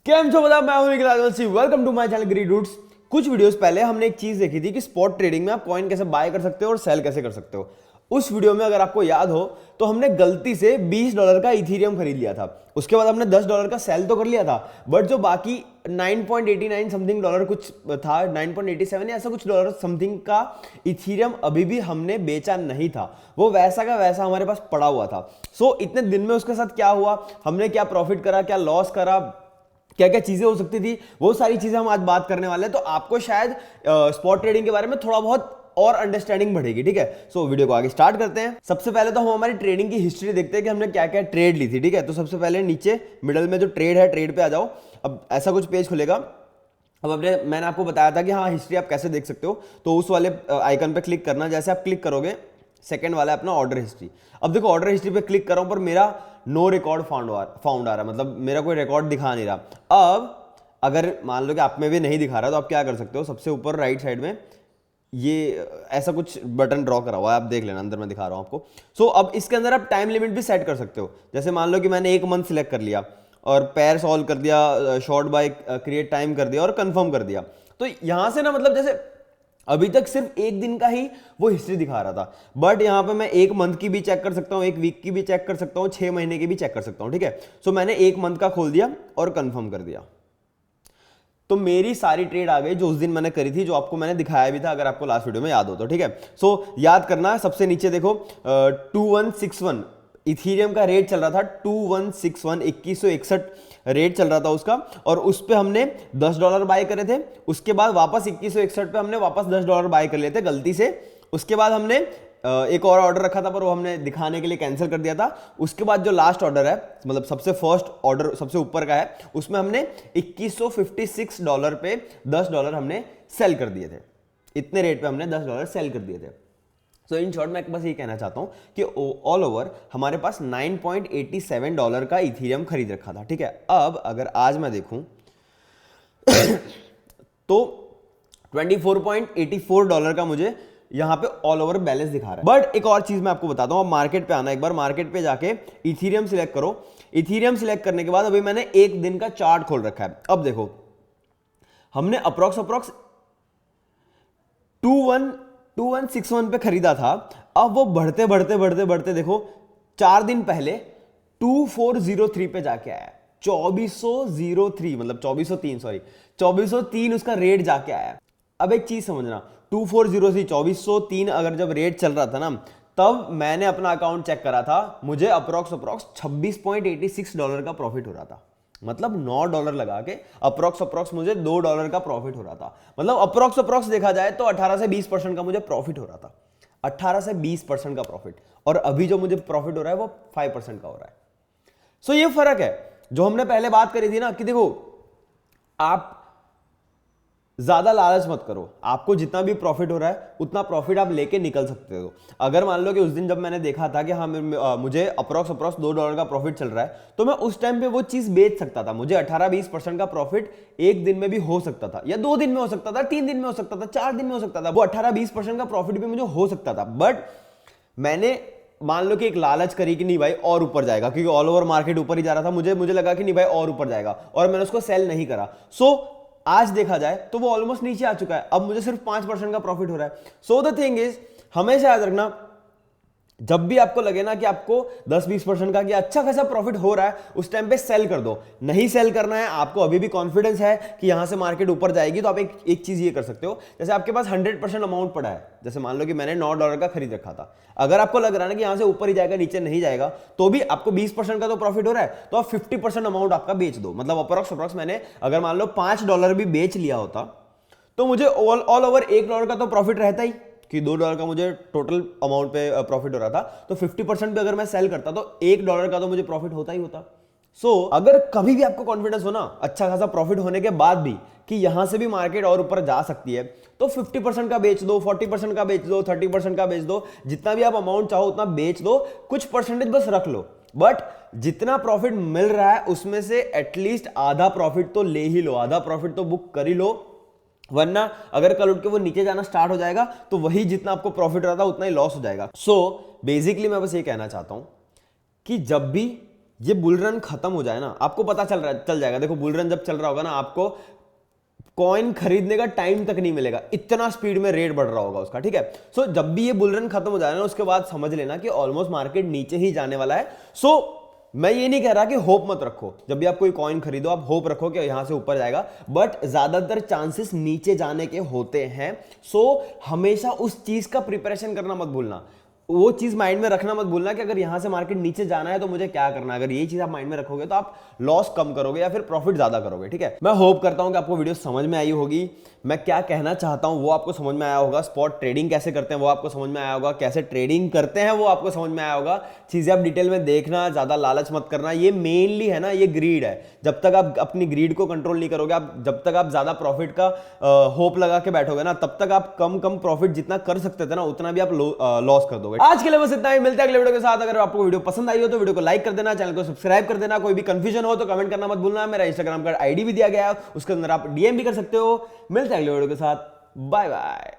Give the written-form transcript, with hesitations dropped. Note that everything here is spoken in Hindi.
केम छो बता, मैं हूं Nikhil Adivasi. Welcome to my channel Greed Roots. कुछ वीडियोस पहले हमने एक चीज देखी थी कि स्पॉट ट्रेडिंग में आप कॉइन कैसे बाय कर सकते हो और सेल कैसे कर सकते हो। उस वीडियो में अगर आपको याद हो तो हमने गलती से $20 का इथीरियम खरीद लिया था। उसके बाद हमने $10 का सेल तो कर लिया था, बट जो बाकी 9.89 समथिंग डॉलर कुछ था, 9.87 या ऐसा कुछ डॉलर समथिंग का इथीरियम अभी भी हमने बेचा नहीं था। वो वैसा का वैसा हमारे पास पड़ा हुआ था। सो इतने दिन में उसके साथ क्या हुआ, हमने क्या प्रॉफिट करा, क्या लॉस करा, क्या क्या चीजें हो सकती थी, वो सारी चीजें हम आज बात करने वाले हैं। तो आपको शायद स्पॉट ट्रेडिंग के बारे में थोड़ा बहुत और अंडरस्टैंडिंग बढ़ेगी। ठीक है, सो वीडियो को आगे स्टार्ट करते हैं। सबसे पहले तो हम हमारी ट्रेडिंग की हिस्ट्री देखते हैं कि हमने क्या क्या ट्रेड ली थी। ठीक है, तो सबसे पहले नीचे मिडल में जो ट्रेड है, ट्रेड पे आ जाओ। अब ऐसा कुछ पेज खुलेगा। अब मैंने आपको बताया था कि हाँ, हिस्ट्री आप कैसे देख सकते हो, तो उस वाले आइकन पे क्लिक करना। जैसे आप क्लिक करोगे, सेकंड वाला है अपना ऑर्डर हिस्ट्री। अब देखो, ऑर्डर हिस्ट्री पे क्लिक कर रहा हूं पर मेरा नो रिकॉर्ड फाउंड आ रहा है, मतलब मेरा कोई रिकॉर्ड दिखा नहीं रहा। अब अगर मान लो कि आप में भी नहीं दिखा रहा, तो आप क्या कर सकते हो, सबसे ऊपर राइट साइड में ये ऐसा कुछ बटन ड्रॉ करा हुआ है, आप देख लेना, अंदर मैं दिखा रहा हूं आपको। सो अब इसके अंदर आप टाइम लिमिट भी सेट कर सकते हो। जैसे मान लो कि मैंने 1 मंथ सिलेक्ट कर लिया और पैर सॉल्व कर दिया, शॉर्ट बाय क्रिएट टाइम कर दिया और कंफर्म कर दिया। तो यहां से ना, मतलब जैसे अभी तक सिर्फ एक दिन का ही वो हिस्ट्री दिखा रहा था, बट यहां पे मैं 1 मंथ की भी चेक कर सकता हूं, 1 वीक की भी चेक कर सकता हूं, 6 महीने की भी चेक कर सकता हूं। ठीक है, सो मैंने 1 मंथ का खोल दिया और कंफर्म कर दिया। तो मेरी सारी ट्रेड आ गई जो उस दिन मैंने करी थी, जो आपको मैंने दिखाया भी था, अगर आपको लास्ट वीडियो में याद हो तो। ठीक है, सो याद करना, सबसे नीचे देखो 2161 इथीरियम का रेट चल रहा था। 2161 2161 रेट चल रहा था उसका, और उस पे हमने $10 बाय करे थे। उसके बाद वापस 2161 पे हमने वापस $10 बाय कर लिए थे गलती से। उसके बाद हमने एक और ऑर्डर रखा था, पर वो हमने दिखाने के लिए कैंसिल कर दिया था। उसके बाद जो लास्ट ऑर्डर है, मतलब सबसे फर्स्ट ऑर्डर सबसे ऊपर का है, उसमें हमने $2156 पे $10 हमने सेल कर दिए थे। इतने रेट पे हमने $10 सेल कर दिए थे। सो इन शॉर्ट मैं बस ये कहना चाहता हूं कि ऑल ओवर हमारे पास $9.87 का इथीरियम खरीद रखा था। ठीक है, अब अगर आज मैं देखूं तो $24.84 का मुझे यहां पे ऑल ओवर बैलेंस दिखा रहा है। बट एक और चीज मैं आपको बताता हूं, अब मार्केट पे आना, एक बार मार्केट पे जाके इथीरियम सिलेक्ट करो। इथीरियम सिलेक्ट करने के बाद अभी मैंने एक दिन का चार्ट खोल रखा है। अब देखो, हमने अप्रोक्स 2161 पे खरीदा था। अब वो बढ़ते बढ़ते बढ़ते बढ़ते देखो, 4 दिन पहले 2403 पे जाके आया। 2403 मतलब 2403, सॉरी 2403 उसका रेट जाके आया। अब एक चीज समझना, 240 से 2403 अगर जब रेट चल रहा था ना, तब मैंने अपना अकाउंट चेक करा था, मुझे अप्रोक्स $26.86 का प्रॉफिट हो रहा था। मतलब $9 लगा के अप्रोक्स मुझे $2 का प्रॉफिट हो रहा था। मतलब अप्रोक्स देखा जाए तो 18 से 20% का मुझे प्रॉफिट हो रहा था। 18 से 20% का प्रॉफिट, और अभी जो मुझे प्रॉफिट हो रहा है वो 5% का हो रहा है। सो ये फर्क है जो हमने पहले बात करी थी ना, कि देखो आप ज्यादा लालच मत करो, आपको जितना भी प्रॉफिट हो रहा है उतना प्रॉफिट आप लेके निकल सकते हो। अगर मान लो कि उस दिन जब मैंने देखा था कि हाँ मुझे अप्रोक्स $2 का प्रॉफिट चल रहा है, तो मैं उस टाइम पे वो चीज बेच सकता था। मुझे 18-20% का प्रॉफिट एक दिन में भी हो सकता था, या 2 दिन में हो सकता था, 3 दिन में हो सकता था, 4 दिन में हो सकता था। वो 18-20% का प्रॉफिट भी मुझे हो सकता था, बट मैंने मान लो कि एक लालच करी कि नहीं भाई और ऊपर जाएगा, क्योंकि ऑल ओवर मार्केट ऊपर ही जा रहा था, मुझे लगा कि नहीं भाई और ऊपर जाएगा, और मैंने उसको सेल नहीं करा। सो आज देखा जाए तो वो ऑलमोस्ट नीचे आ चुका है। अब मुझे सिर्फ 5% का प्रॉफिट हो रहा है। सो द थिंग इज, हमेशा याद रखना, जब भी आपको लगे ना कि आपको 10-20% का कि अच्छा खासा प्रॉफिट हो रहा है, उस टाइम पे सेल कर दो। नहीं सेल करना है, आपको अभी भी कॉन्फिडेंस है कि यहां से मार्केट ऊपर जाएगी, तो आप एक चीज ये कर सकते हो। जैसे आपके पास 100% अमाउंट पड़ा है, जैसे मान लो कि मैंने $9 का खरीद रखा था। अगर आपको लग रहा है ना कि यहां से ऊपर ही जाएगा, नीचे नहीं जाएगा, तो भी आपको 20% का तो प्रॉफिट हो रहा है, तो आप 50% अमाउंट आपका बेच दो। मतलब अप्रोक्स मैंने अगर मान लो $5 भी बेच लिया होता, तो मुझे ऑल ओवर $1 का तो प्रॉफिट रहता ही, कि $2 का मुझे टोटल अमाउंट पे प्रॉफिट हो रहा था। तो 50% पे अगर मैं सेल करता तो $1 का तो मुझे प्रॉफिट होता ही होता। सो अगर कभी भी आपको कॉन्फिडेंस हो ना, अच्छा खासा प्रॉफिट होने के बाद भी, कि यहां से भी मार्केट और ऊपर जा सकती है, तो 50% का बेच दो, 40% का बेच दो, 30% का बेच दो, जितना भी आप अमाउंट चाहो उतना बेच दो, कुछ परसेंटेज बस रख लो। बट जितना प्रॉफिट मिल रहा है उसमें से एटलीस्ट आधा प्रॉफिट तो ले ही लो, आधा प्रॉफिट तो बुक कर ही लो, वरना अगर कल उठ के वो नीचे जाना स्टार्ट हो जाएगा तो वही जितना आपको प्रॉफिट रहा था उतना ही लॉस हो जाएगा। सो बेसिकली मैं बस ये कहना चाहता हूं कि जब भी ये बुल रन खत्म हो जाए ना, आपको पता चल जाएगा। देखो बुल रन जब चल रहा होगा ना, आपको कॉइन खरीदने का टाइम तक नहीं मिलेगा, इतना स्पीड में रेट बढ़ रहा होगा उसका, ठीक है। सो जब भी ये बुल रन खत्म हो जाए ना, उसके बाद समझ लेना कि ऑलमोस्ट मार्केट नीचे ही जाने वाला है। सो मैं ये नहीं कह रहा कि होप मत रखो, जब भी आप कोई कॉइन खरीदो आप होप रखो कि यहां से ऊपर जाएगा, बट ज्यादातर चांसेस नीचे जाने के होते हैं। सो हमेशा उस चीज का प्रिपरेशन करना मत भूलना, वो चीज माइंड में रखना मत भूलना कि अगर यहां से मार्केट नीचे जाना है तो मुझे क्या करना है। अगर ये चीज आप माइंड में रखोगे तो आप लॉस कम करोगे या फिर प्रॉफिट ज्यादा करोगे, ठीक है। मैं होप करता हूं कि आपको वीडियो समझ में आई होगी, मैं क्या कहना चाहता हूं वो आपको समझ में आया होगा, स्पॉट ट्रेडिंग कैसे करते हैं वो आपको समझ में आया होगा, कैसे ट्रेडिंग करते हैं वो आपको समझ में आया होगा। चीजें आप डिटेल में देखना, ज्यादा लालच मत करना। ये मेनली है ना, ये ग्रीड है। जब तक आप अपनी ग्रीड को कंट्रोल नहीं करोगे, आप जब तक आप ज्यादा प्रॉफिट का होप लगा के बैठोगे ना, तब तक आप कम प्रॉफिट जितना कर सकते थे ना, उतना भी आप लॉस कर दोगे। आज के लिए बस इतना ही, मिलते हैं अगले वीडियो के साथ। अगर आपको वीडियो पसंद आई हो तो वीडियो को लाइक कर देना, चैनल को सब्सक्राइब कर देना। कोई भी कंफ्यूजन हो तो कमेंट करना मत भूलना। मेरा इंस्टाग्राम का आईडी भी दिया गया है, उसके अंदर आप डीएम भी कर सकते हो। मिलते हैं अगले वीडियो के साथ, बाय बाय।